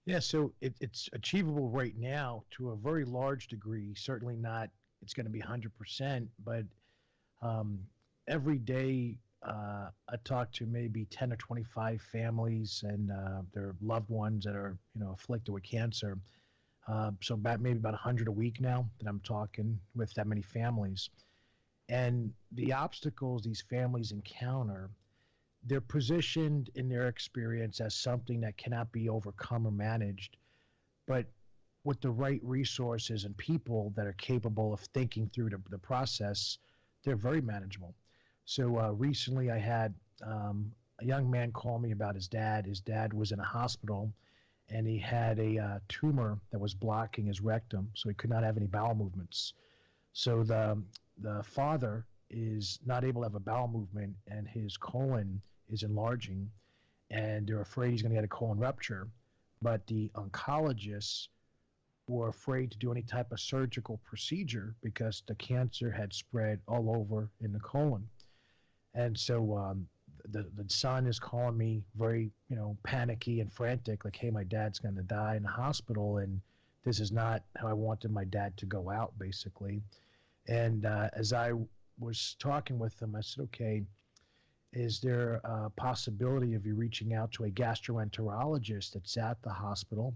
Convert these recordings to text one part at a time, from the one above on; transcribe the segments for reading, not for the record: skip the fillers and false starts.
Yeah, so it's achievable right now to a very large degree. Certainly not, it's going to be 100%, but um, every day I talk to maybe 10 or 25 families and their loved ones that are, afflicted with cancer. So maybe about 100 a week now that I'm talking with that many families. And the obstacles these families encounter, they're positioned in their experience as something that cannot be overcome or managed. But with the right resources and people that are capable of thinking through the process, they're very manageable. So recently, I had a young man call me about his dad. His dad was in a hospital, and he had a tumor that was blocking his rectum, so he could not have any bowel movements. So the father is not able to have a bowel movement, and his colon is enlarging, and they're afraid he's going to get a colon rupture. But the oncologists were afraid to do any type of surgical procedure because the cancer had spread all over in the colon. And so the son is calling me very, panicky and frantic, like, "Hey, my dad's going to die in the hospital, and this is not how I wanted my dad to go out," basically. And as I was talking with him, I said, "Okay, is there a possibility of you reaching out to a gastroenterologist that's at the hospital?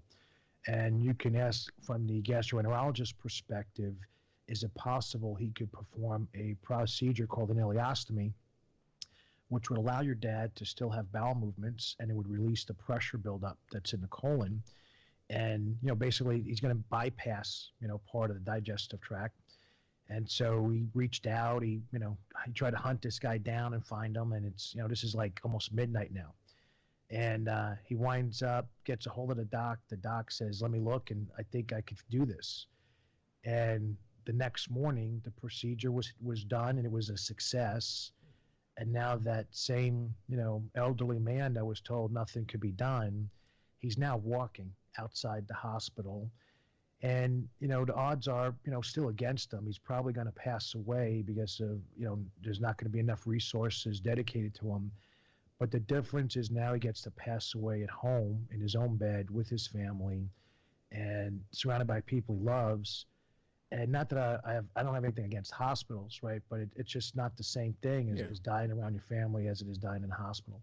And you can ask from the gastroenterologist perspective, is it possible he could perform a procedure called an ileostomy, which would allow your dad to still have bowel movements, and it would release the pressure buildup that's in the colon. And, basically he's going to bypass, part of the digestive tract." And so he reached out, he tried to hunt this guy down and find him. And it's, this is like almost midnight now. And he winds up, gets a hold of the doc. The doc says, "Let me look, and I think I could do this." And the next morning, the procedure was done, and it was a success. And now that same, elderly man that was told nothing could be done, he's now walking outside the hospital. And, the odds are, still against him. He's probably going to pass away because of, there's not going to be enough resources dedicated to him. But the difference is now he gets to pass away at home in his own bed with his family and surrounded by people he loves. And not that I don't have anything against hospitals, right? But it's just not the same thing as dying around your family as it is dying in a hospital.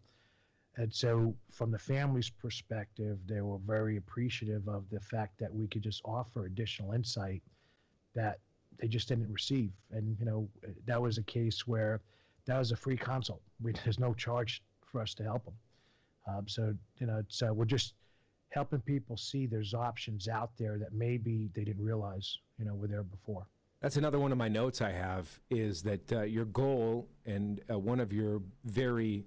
And so from the family's perspective, they were very appreciative of the fact that we could just offer additional insight that they just didn't receive. And, that was a case where that was a free consult. There's no charge for us to help them. We're just helping people see there's options out there that maybe they didn't realize, were there before. That's another one of my notes I have is that your goal and one of your very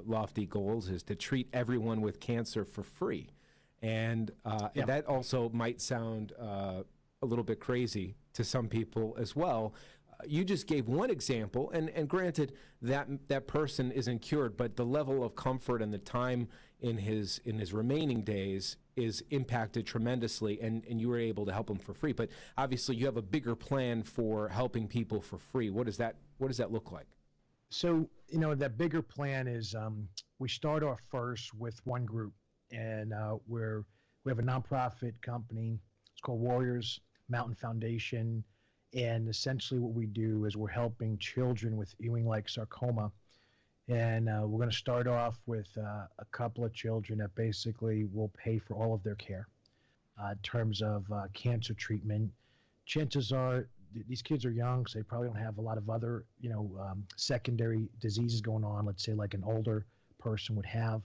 lofty goals is to treat everyone with cancer for free. And that also might sound a little bit crazy to some people as well. You just gave one example, and granted that person isn't cured, but the level of comfort and the time in his remaining days is impacted tremendously, and you were able to help him for free. But obviously you have a bigger plan for helping people for free. What does that look like? So, that bigger plan is we start off first with one group, and we have a nonprofit company. It's called Warriors Mountain Foundation, and essentially what we do is we're helping children with Ewing-like sarcoma, and we're going to start off with a couple of children that basically will pay for all of their care in terms of cancer treatment. Chances are these kids are young, so they probably don't have a lot of other, secondary diseases going on, let's say like an older person would have.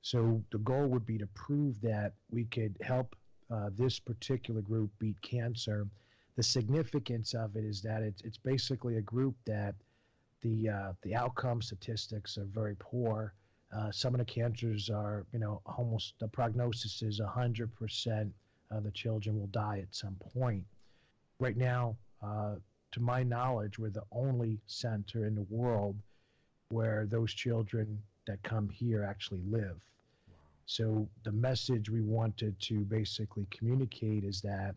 So the goal would be to prove that we could help this particular group beat cancer. The significance of it is that it's basically a group that the outcome statistics are very poor. Some of the cancers are, almost the prognosis is 100% of the children will die at some point. Right now, to my knowledge, we're the only center in the world where those children that come here actually live. Wow. So the message we wanted to basically communicate is that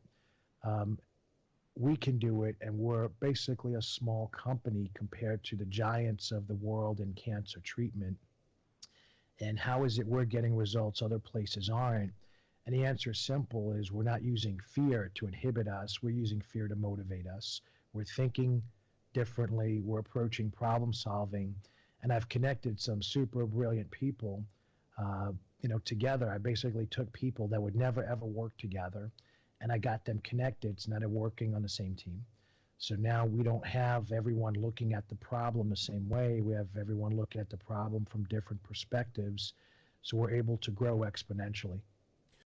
we can do it, and we're basically a small company compared to the giants of the world in cancer treatment. And how is it we're getting results other places aren't? And the answer is simple, is we're not using fear to inhibit us. We're using fear to motivate us. We're thinking differently. We're approaching problem solving. And I've connected some super brilliant people, uh, together. I basically took people that would never ever work together and I got them connected. So now they're working on the same team. So now we don't have everyone looking at the problem the same way. We have everyone looking at the problem from different perspectives. So we're able to grow exponentially.